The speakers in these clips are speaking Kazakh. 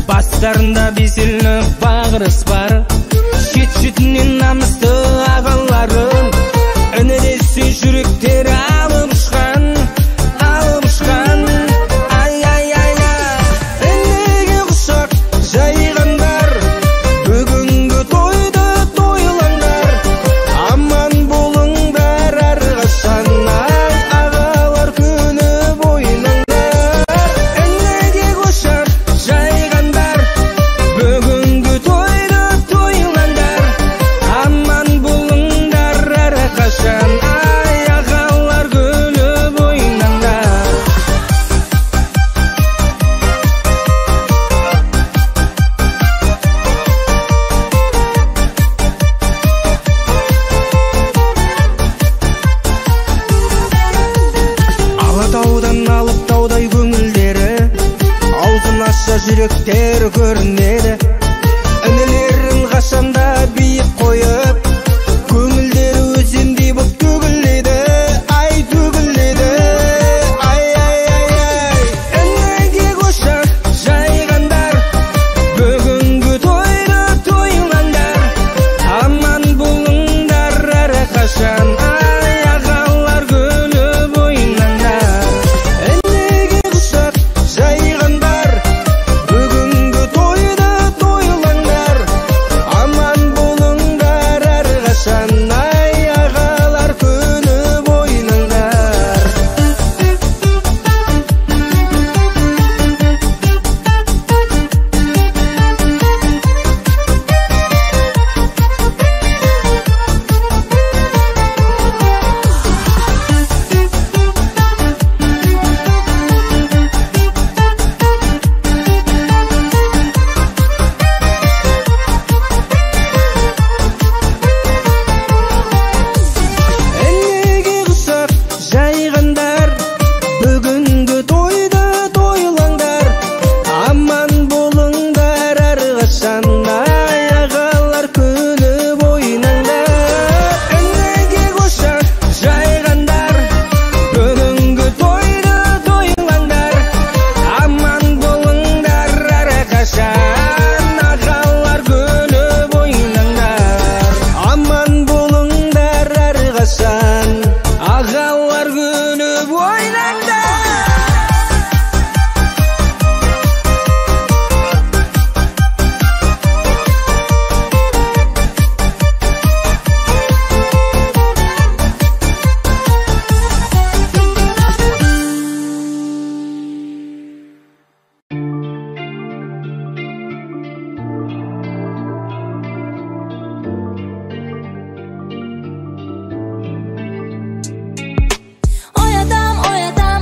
Бастарында беселі бағырыс бар, шет-шетінен намысты ағаларын, үніресе жүректер алып ұшқан, ай-ай-ай-ай. Үнеге құшақ жайғандар, бүгінгі тойды тойлаңдар, аман болыңдар әрқашан, ағалар күні бойыныңдар. Үнеге құшақ жайғандар, бүгінгі тойды тойлаңдар, аман жүректер көрінеді. Інілерін қашанда биік қойып, көңілдері өзендей боп төгіледі, ай төгіледі. Ай ай ай ай, ініге құшақ жайғандар, бүгінгі тойды тойлаңдар, аман болыңдар әрқашан. Ай ағалар күні бойынаңдар, ініге құшақ жайғандар, бүгінгі тойды тойлаңдар, аман болыңдар әрқашан. Ай ағалар күні бойынаңдар. Ініге құшақ жайғандар, бүгінгі тойды тойлаңдар, аман болыңдар әрқашан. Ай ағалар күні бойынаңдар. Ініге құшақ жайғандар, бүгінгі тойды тойлаңдар, аман болыңдар әрқашан. Ағалар күні бойынаңдар, аман болыңдар әрқашан. Ағалар күні бойынаңдар.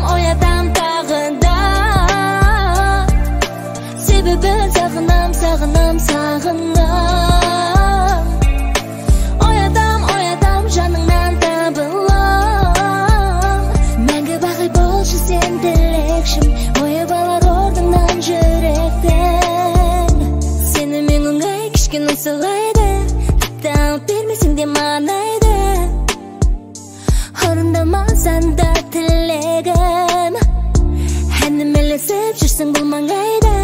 Оятам тағы да, себебі сағынам. Оятам жаныңнан табылам, мәңгі бақи болшы сен тілекшім, ойып алар орныңнан жүректен. Сені мен оңай кішкене сылайды, тауып бермесең де манайды, орындамасаң да тілегім. Әнім ілесіп жүрсің бұл маңайда,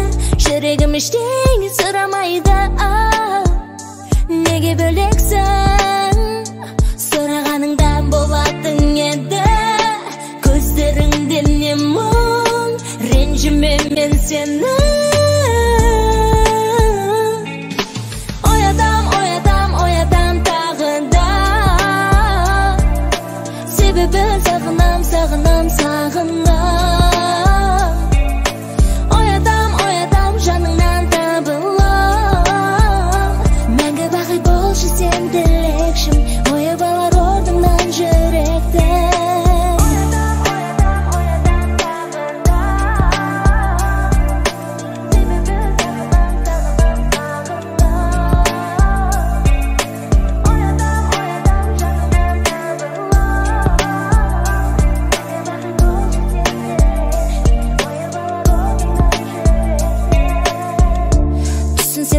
жүрегім ештеңе сұрамайды. Неге бөлексің, сұрағаныңда болатын еді, көздеріңден не мұң, ренжіме мен сені. Оятам тағы да, себебі сағынам. Оятам жаныңнан табылам, мәңгі бақи болшы сен тілекшім, ойып алар орныңнан жүректен.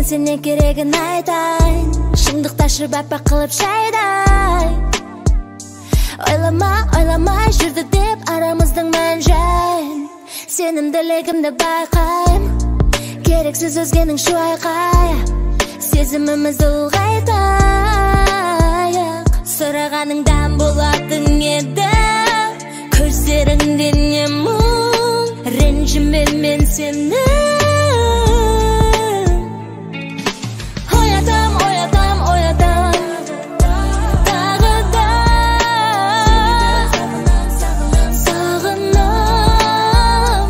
Сен не керегін айтайын, шындықта шырбапа қылып шайдай. Ойламай жүрді деп арамыздың мән жайын, сенімділігімді байқайым, керексіз өзгенің шу айқайы, сезімімізді ұлғайтайық. Сұрағаныңдан болатын еді, көздеріңден не мұң, ренжіме мен сені. Оятам тағы да, сағынам.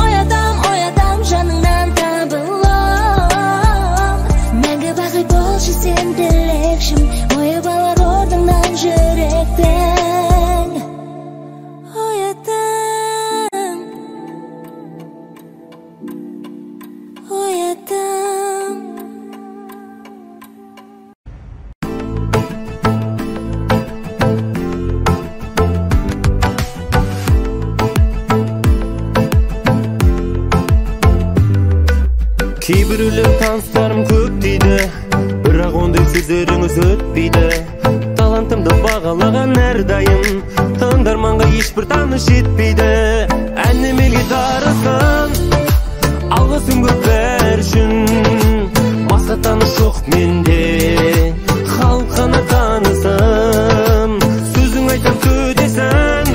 Оятам жаныңнан табылам, мәңгі бақи болшы сен тілекшім, ойып алар орныңнан жүректен. Оятам Key biriyle tanışlarım köp deydi, biroq onday sözleriңiz ötpeydi. Talantımda bağalagan her dayım, tındarmanға ешбір таныш etpeydi. Әнім елге тарысын, алғысым көп бәршін. Басқа таныш жоқ менде, халық қана танысым. Сөзің айтам төдесін,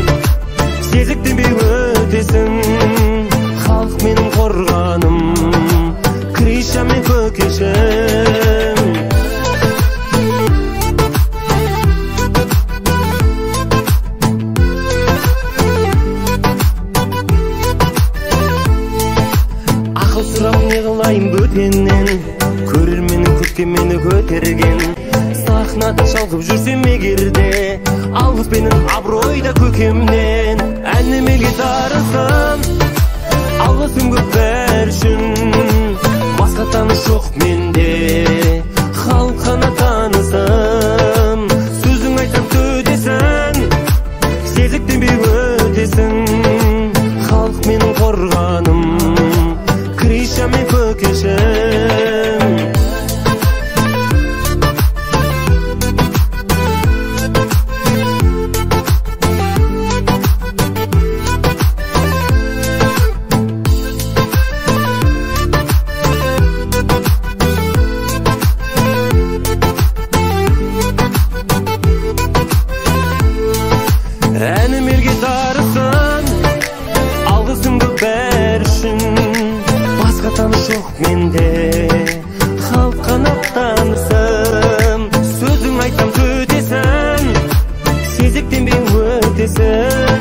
сезіктенбей өтесің. Халық менің қорғаным, Криша мен көкешім. Ақыл сұрап не қылайын бөтеннен, көрерменің көпке мені көтерген. Сахнада шалқып жүрсем егерде, алғыспенен абыройда көкемнен. Әнім елге тарысын, алғысым көп бәршін. Басқа таныш жоқ менде, халық қана танысым. Сөзің айтам төдесін, сезіктенбей өтесің. Халық менің қорғаным, Криша мен көкешім. Әнім елге тарысын, алғысым көп бәршін. Басқа таныш жоқ менде, халық қана танысым. Сөзің айтам төдесін, сезіктенбей өтесің.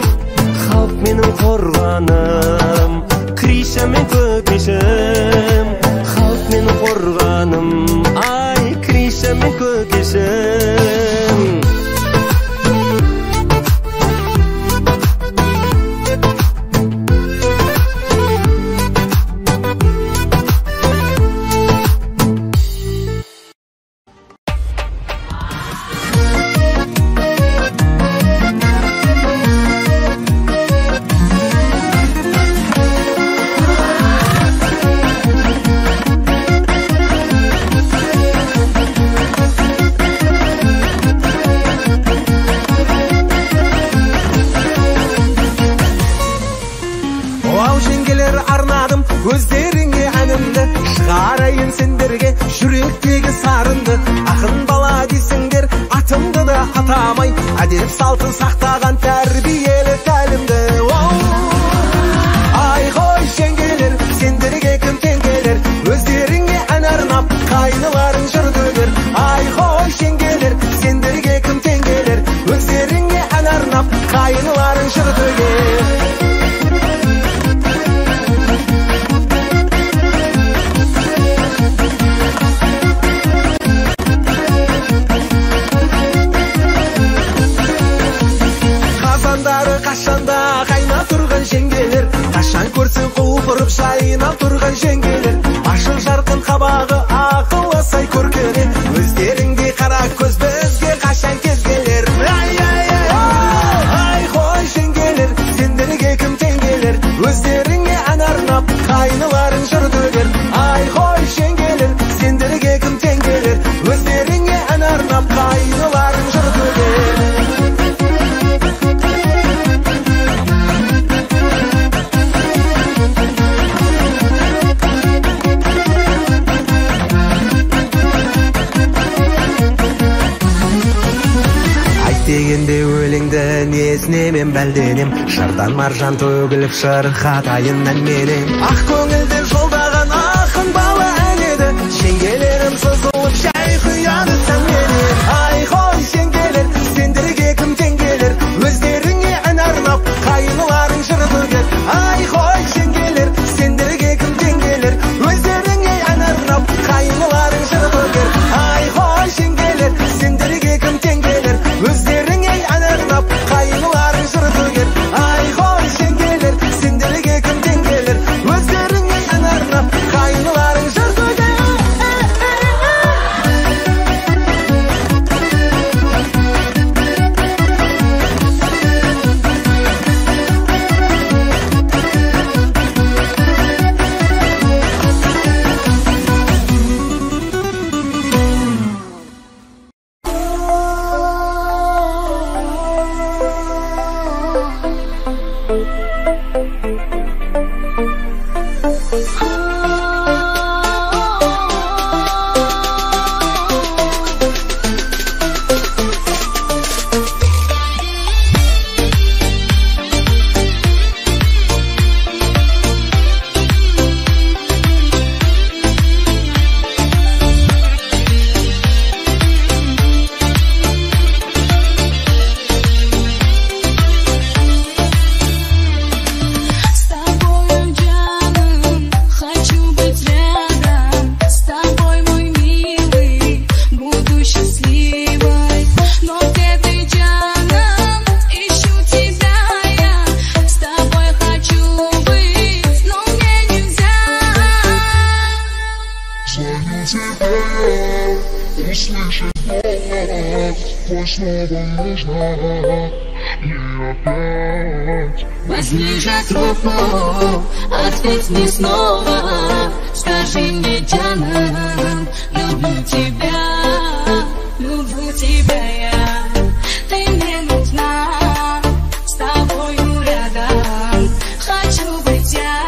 Халық менің қорғаным, Криша мен көкешім. Халық менің қорғаным, ай, Криша мен көкешім. Көздеріңе әнімді шығарайын сендерге, жүректегі сарынды. Ақын бала дейсіңдер, атымды да атамай, әдеп салтын сақтаған тәрбиелі тәлімді. Ай қой жеңгелер, сендерге кім тең келер? Өздеріңе ән арнап, қайныларың жыр төгер. Ай қой жеңгелер, сендерге кім тең келер? Өздеріңе ән арнап, қайныларың жыр төгер. Қашанда қайнап тұрған жеңгелер, қашан көрсең құлпырып жайнап тұрған жеңгелер. Ашық жарқын қабағы ақылы сай көркене, өздеріңдей қара көз бізге қашан кез келер. Ай қой жеңгелер, сендерге кім тең келер? Өздеріңе ән арнап, қайныларың жыр төгер. Ай қой жеңгелер, сендерге кім тең келер? Өздеріңе ән арнап, қайныларың жыр төгер. Дегенде өлеңді несіне мен бәлденем, шырдан маржан төгіліп шырқатайын әнменен. Ақ көңілді жолдаған ақын бала әнеді, жеңгелерім сызылып жай құяды сәнменен. Ай қой жеңгелер, сендерге кім тең келер? Өздеріңе ән арнап, қайныларың жыр төгер. Ай қой жеңгелер, сендерге кім тең келер? Өздеріңе ән арнап, қайныларың жыр төгер. Ай қой жеңгелер, сендерге кім тең келер? Өздеріңе ән арнап, қайныларың жыр төгер. Ай қой жеңгелер, сендерге кім тең келер? Өздеріңе ән услышать голос твой снова нужно, и опять. Возьми же трубку, ответь мне снова, скажи мне, Диана, люблю тебя я. Ты мне нужна, с тобою рядом хочу быть я.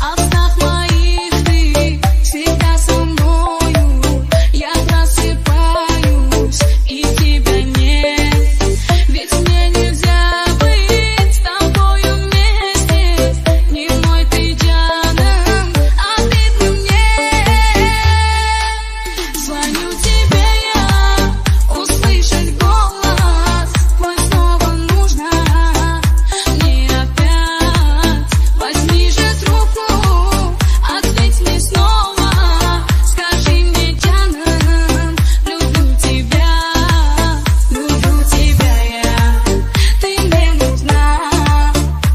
А в снах моих ты всегда со мною, я просыпаюсь и тебя нет. Ведь мне нельзя быть с тобою вместе, не мой ты, Диана, а ты мне. Звоню тебе я, услышать голос твой снова нужно мне опять. Возьми же трубку, ответь мне снова, скажи мне, Диана, люблю тебя я. Ты мне нужна,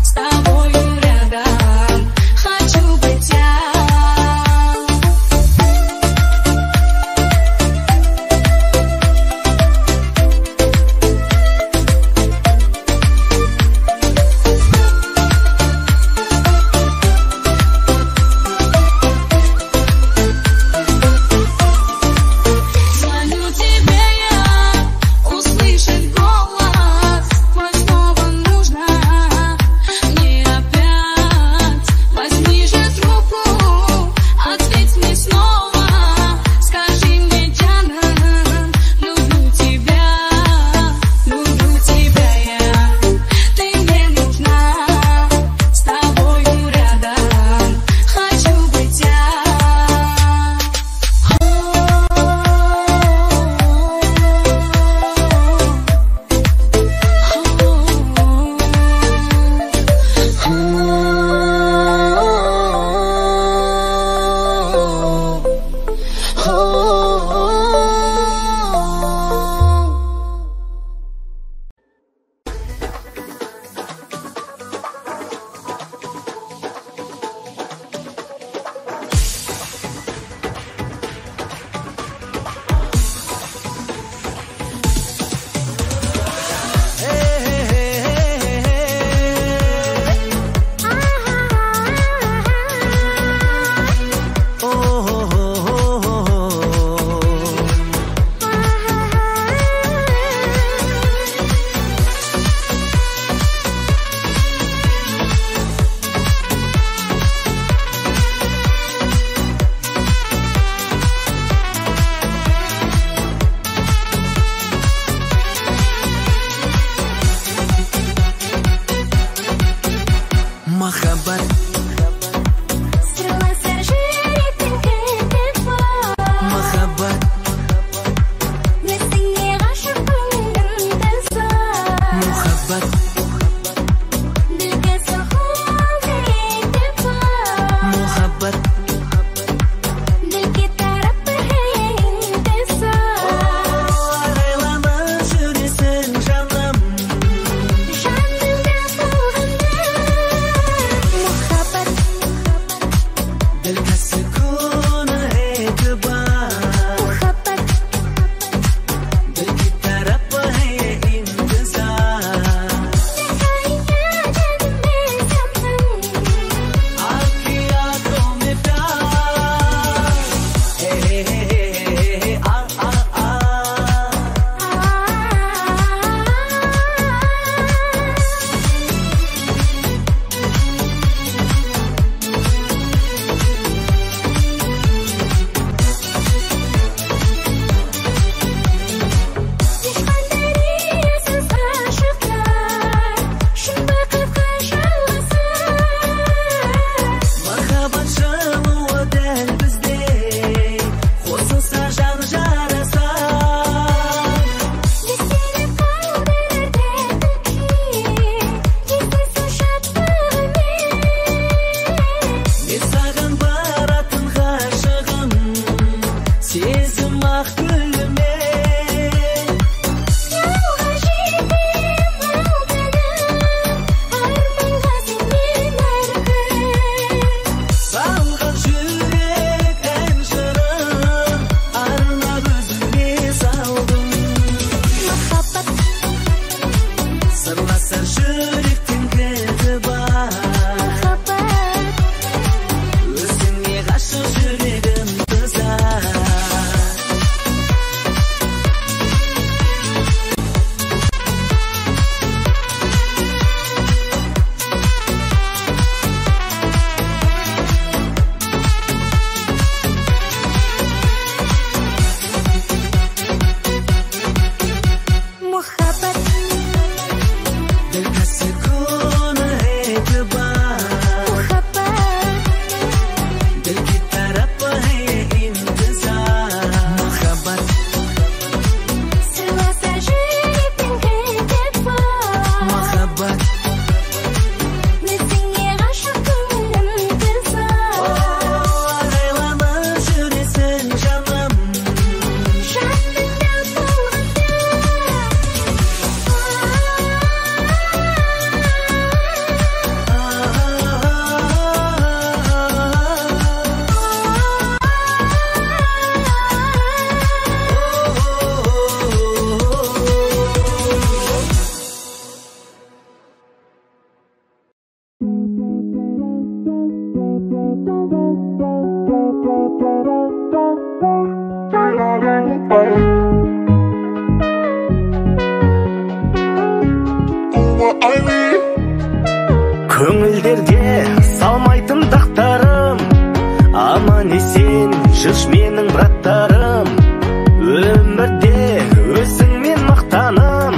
с тобою рядом хочу быть я. Звоню тебе я, услышать голос твой снова нужно мне опять. Возьми же трубку, ответь мне снова, скажи мне, Диана, люблю тебя я. Ты мне нужна, с тобою рядом хочу быть я. Махаббат, Сырласар жүректің кілті бар. махаббат, Несіңе ғашық көңілдің тызар. мухаббат, Dilga so'qol direkti bor. мухаббат, Dilga taraf bir intizor. Araylama жүресің жаным, Жанымда болғанда muhabbat, dilga sukuni e'tibor, muhabbat, dilga taraf hai intizor. Sayya canım besamsın. Akhiyatों में प्यार, हे हे हे हे आ आ आ. Ешқандай риясыз ғашықтар шын бақытқа жалғасар. Махаббат жылуы дәл біздей, қосылса жан жарасар. Есте қалдырар тәтті күй, кездесу шаттығымен. Мен саған баратын ғашығым, сезім ақ гүлімен. Жауға жетем алтыным, арманға сенмен әркім. Салған жүрек ән Көңілдерге салмайтын дақтарым, аман есен жүш менің браттарым. Өмірде өзіңмен мақтаным,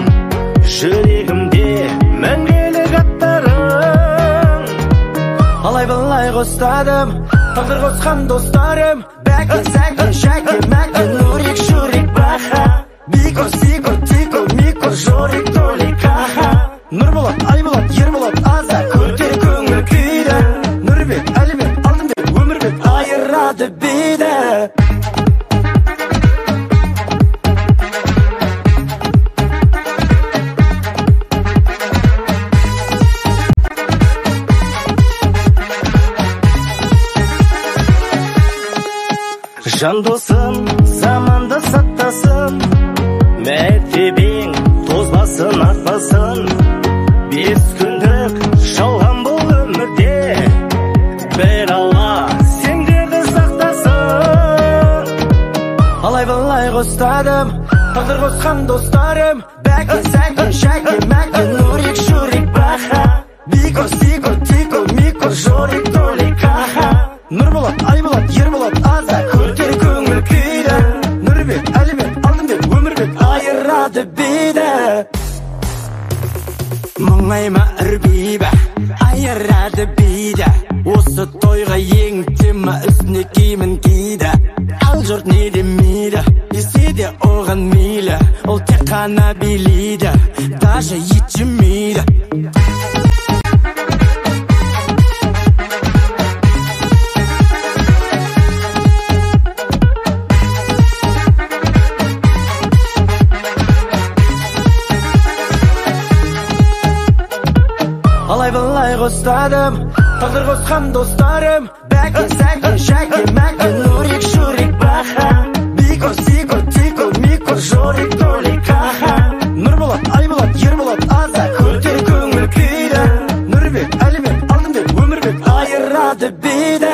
жүрегімде мәңгілік аттарым. Алай-былай қостадым, тағдыр қосқан достарым. Бәкі, сәкі, шәкі, мәкі, нұрик, жүрик, баха. Бико, сико, тико, мико, жорик, толик, аха. Нұрболат, Айболат, Ерболат, аза, көтер көңіл күйді. Нұрбек, Әлібек, Алтынбек, Өмірбек, айырады бейді. Жан досым, заманды саттасын, мәртебең тозбасын, артпасын. 5 күндік жалған бұл өмірде, бір Алла сендерді сақтасын. Алай-былай қостадым, тағдыр қосқан достарым. Бәкі, сәкі, шәкі, мәкі, нұрик, жүрик, баха. Бико, сико, тико, мико, жорик, толик, аха. Нұрболат, Айболат, Ерболат, аза, көтер көңіл күйді. Нұрбек, Әлібек, Алтынбек, Өмірбек, айырады бейді. Мұңайма үрбейбі, айырады бейді. Осы тойға ең тема үстіне киімін киді. Ал жұрт не демейді, десе де оған мейлі. Ол тек қана билейді, даже ет жемейді. Алай-былай қостадым, тағдыр қосқан достарым. Бәкі, сәкі, шәкі, мәкі, нұрик, жүрик, баха. Бико, сико, тико, мико, жорик, толик, аха. Нұрболат, Айболат, Ерболат, аза, көтер көңіл күйді. Нұрбек, Әлібек, Алтынбек, Өмірбек, айырады бейді.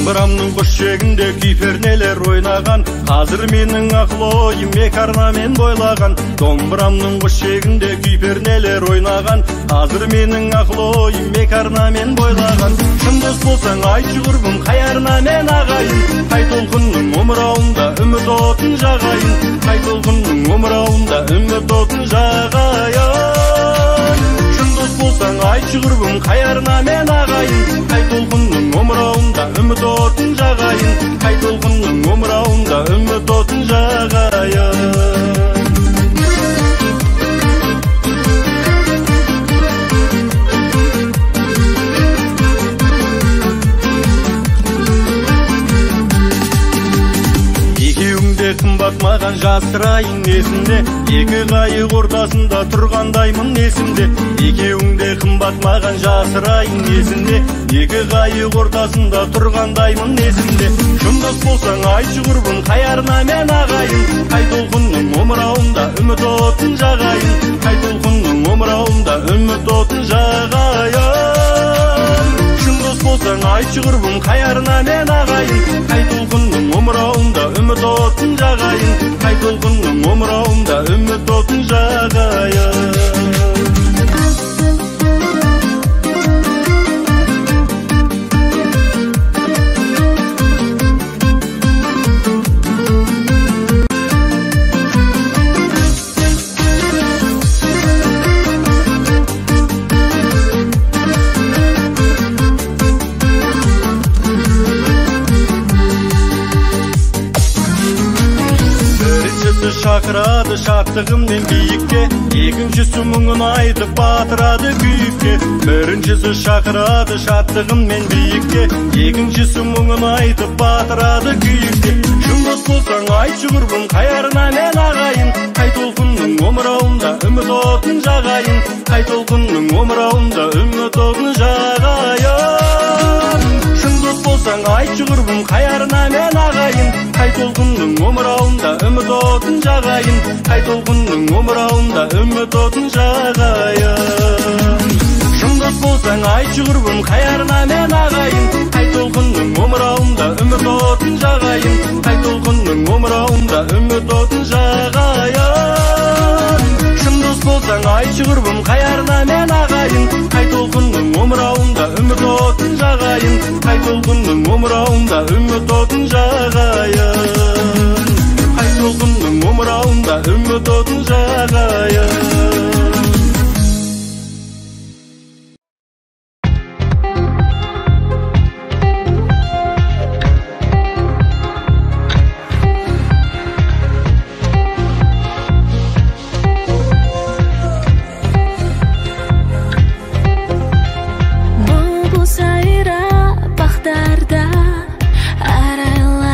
домбырамның қос шегінде күй пернелер ойнаған, қазір менің ақыл ойым екі арнамен бойлаған. Домбырамның қос шегінде күй пернелер ойнаған, қазір менің ақыл ойым екі арнамен бойлаған. Шын дос болсаң айтшы құрбым, қай арнамен ағайын, қай толқынның омырауында үміт отын жағайын, қай толқынның омырауында үміт отын жағайын. Шын дос болсаң айтшы құрбым, қай арнамен ағайын, қай толқынның омырауында үміт отын жағайын, қай толқынның омырауында үміт отын жағайын. Қымбат маған жасырайын есімде, екі қайық ортасында тұрғандаймын есімде. Екеуіңде қымбат маған жасырайын есімде, екі қайық ортасында тұрғандаймын есімде. Шындас болсаң айтшы құрбым, қай арнамен ағайын, қай толқынның омырауында үміт отын жағайын, қай толқынның омырауында үміт отын жағайын. Шындас болсаң айтшы құрбым, қай арнамен ағайын, қай толқынның омырауында үміт отын жағайын, қай толқынның омырауында үміт отын жағайын. Шақырады шаттығыммен биікке, екіншісі мұңын айтып батырады күйікке. Біріншісі шақырады шаттығыммен биікке, екіншісі мұңын айтып батырады күйікке. Шындас болсаң айтшы құрбым, қай арнамен ағайын, қай толқынның омырауында үміт отын жағайын, қай толқынның омырауында үміт отын жағайын. Шындас болсаң айтшы құрбым, қай арнамен ағайын, қай толқынның омырауында үміт отын жағайын, қай толқынның омырауында үміт отын жағайын. Шындас болсаң айтшы құрбым, қай арнамен ағайын, қай толқынның омырауында үміт отын жағайын, қай толқынның омырауында үміт отын жағайын. Шындас болсаң айтшы құрбым, қай арнамен ағайын, қай толқынның омырауында үміт отын жағайын, қай толқынның омырауында үміт отын жағайын, қай толқынның омырауында үміт отын жағайын. Бұлбұл сайрап бақтарда, арайлар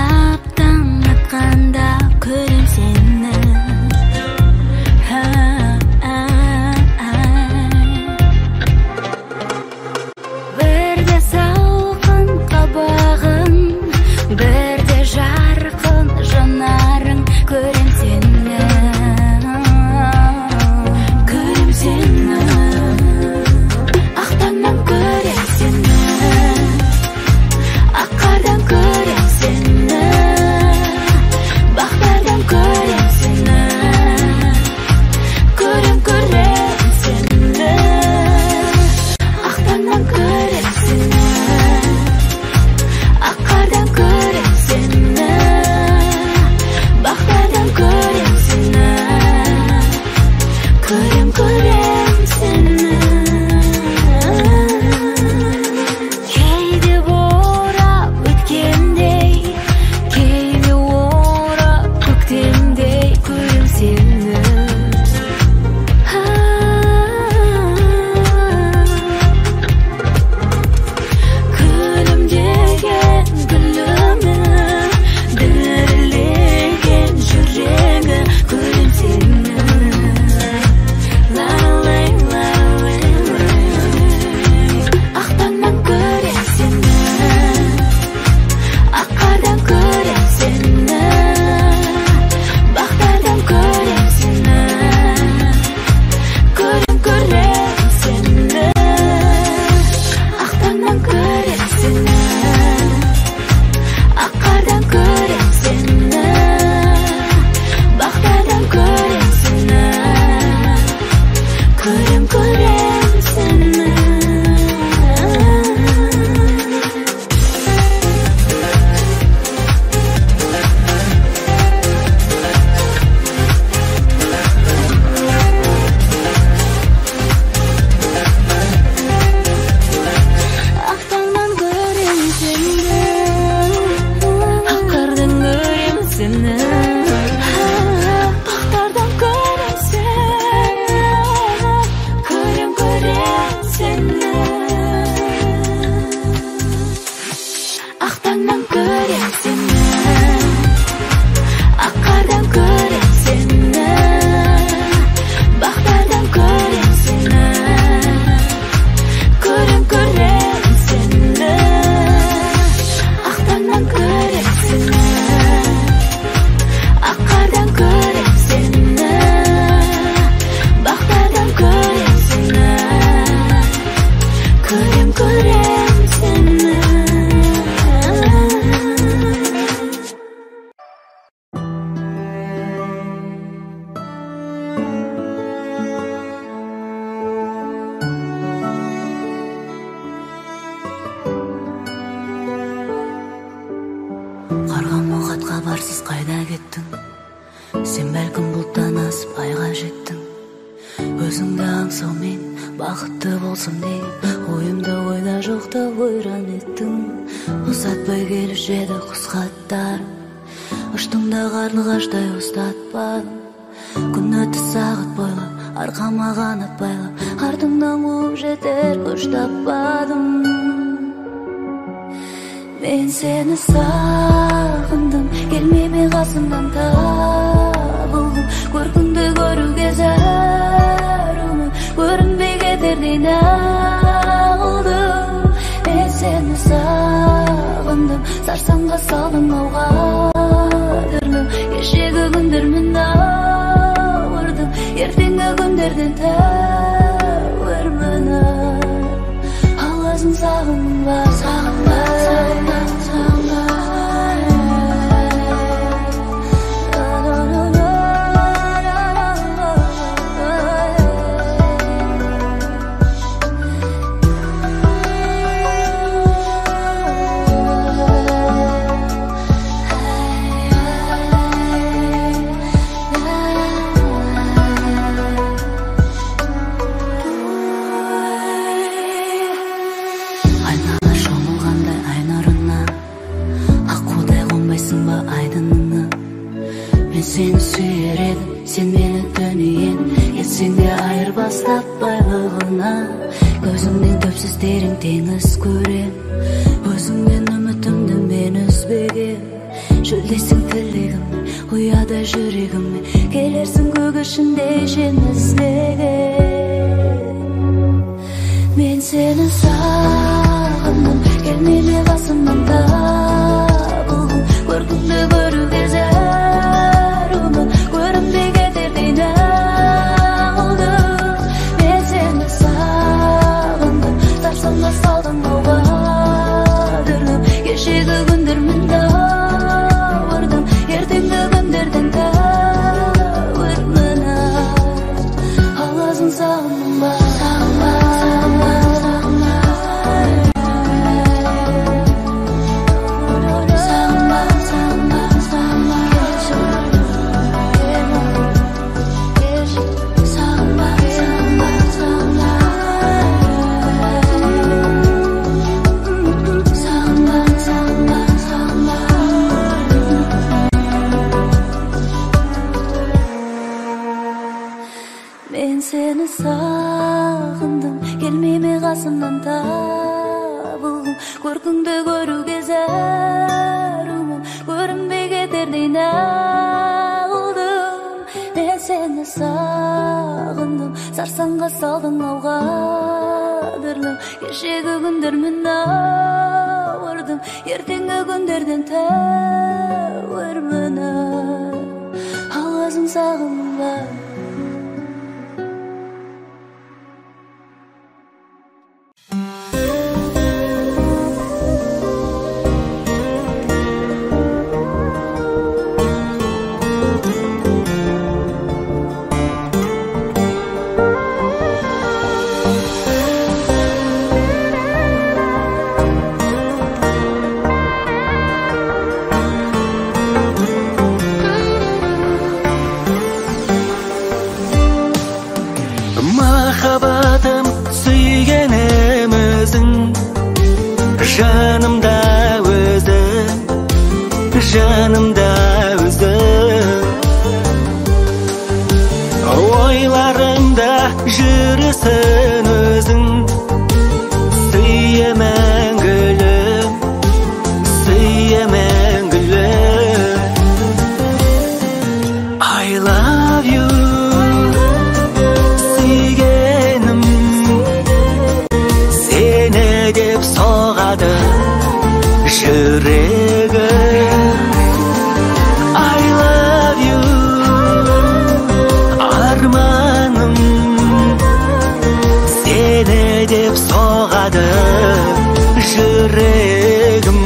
Қарған мұхатқа барсыз қайда кеттің? Сен бәлкім бұлттан асып айға жеттің. Өзіңді аңсаумен бақытты болсам деген ойымды ойда жоқта ойран еттің. Ұзатпай келіп жеді құс хаттарын, ұштың да қарлығаштай ұстатпадым. Күн өтті сағат бойлап, арқама қанат байлап, артыңнан қуып жетер күш таппадым. Мен сені сағындым, келмеме қасымнан табылдым. Көркіңді көруге зәрумын, көрінбей кетердей нағылдым. Мен сені сағындым, сарсаңға салдың ауға дүрлім. Кешегі күндермен ауырдым, ертеңгі күндерден тәуірмін. Аласың сағынба, сағынба, сағынба, сағынба. Сені сүйер едім, сен мені дүниен, ертсең де айырбас таппайлығына. Көзіңнен төпсіз терең теңіз көрем, өзіңнен үмітімді мен үзбеген. Шөлдесің тілегіммен, ұяда жүрегіммен, келерсің көк ішінде жен іздеген. Мен сені сағындым, келмеме қасымнан табылдым. Көркіңді көруге зәрумын, көрінбей кетердей нағылдым. Мен сені сағындым, сарсаңға салдың ауға дүрлім. Кешегі күндермен ауырдым, ертеңгі күндерден тәуірмін. Аласың сағындың ба, сағынба, сағынба, сағынба. Мен сені сағындым, келмеме қасымнан табылдым. Көркіңді көруге зәрумын, көрінбей кетердей нағылдым. Мен сені сағындым, сарсаңға салдың ауға дүрлім. Кешегі күндермен ауырдым, ертеңгі күндерден тәуірмін. Аласың сағынба. Махаббатым сүйгеніміздің жанымда өзі, жанымда өзі. Ойларымда жүрісін өзің, сүйе мәңгілім, сүйе мәңгілім. I love you. Деп соғады жүрегім. I love you, арманым. Сені деп соғады жүрегім.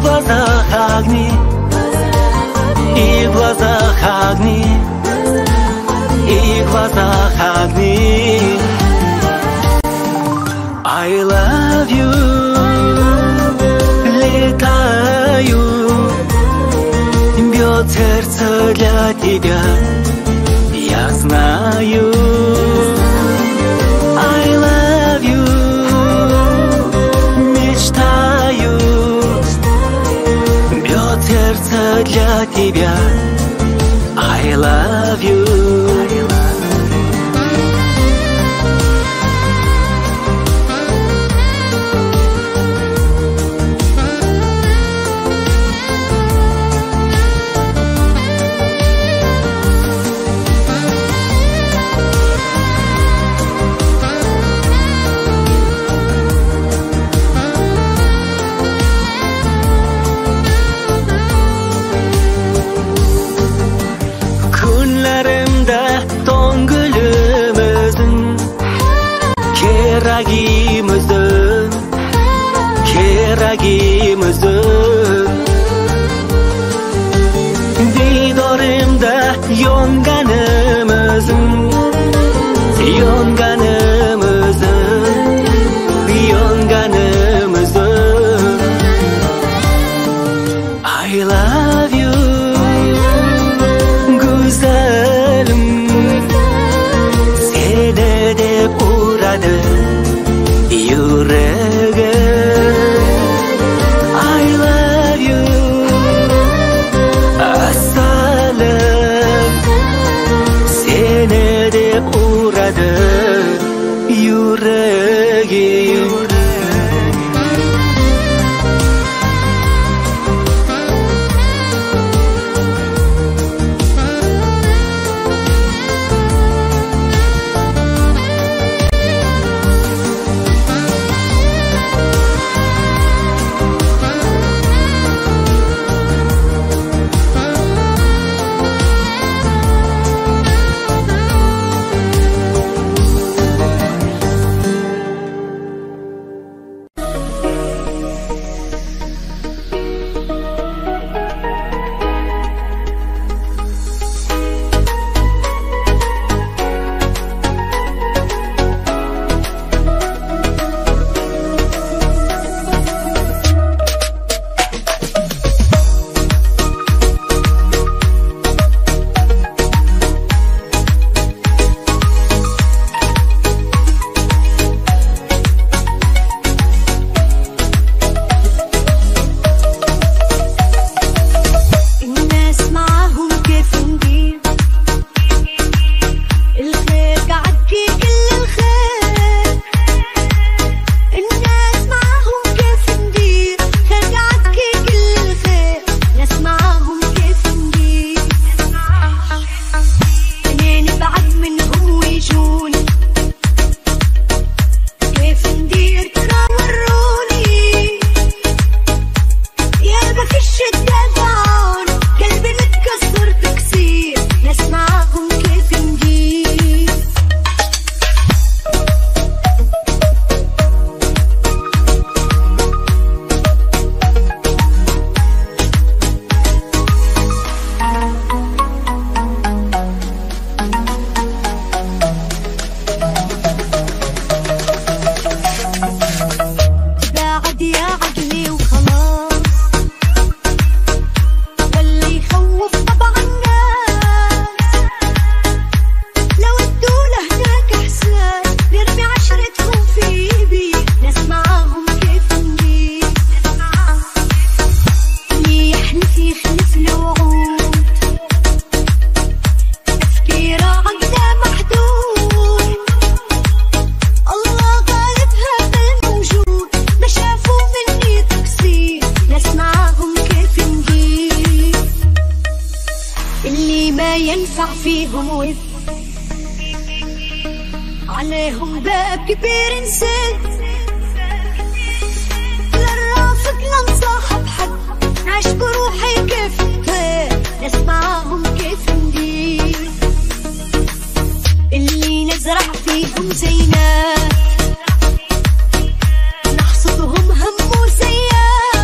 И в глазах огни, и в глазах огни. I love you, летаю, бьет сердце для тебя, я знаю. I love you, мечтаю, бьет сердце для тебя. I love you. Keragimizin Didorimda yonganimizin I love you güzelim seni deb uradi yüreğim. I love you aslanım seni deb uradi yüreğim. عليهم باب كبير نسيت للرافق لنصاحب حد نعيش بروحي كيف نطير نسمعهم كيف ندير اللي نزرع فيهم زينات نحصدهم هم وسيات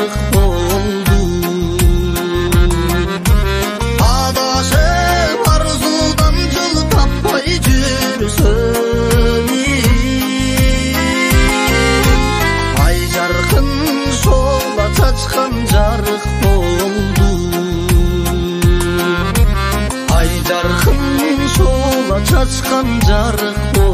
жарық болды. Адашып арзудан жол таппай жүрсем, ай жарқын шола чачқан жарық болды. Ай жарқын шола чачқан жарық болды.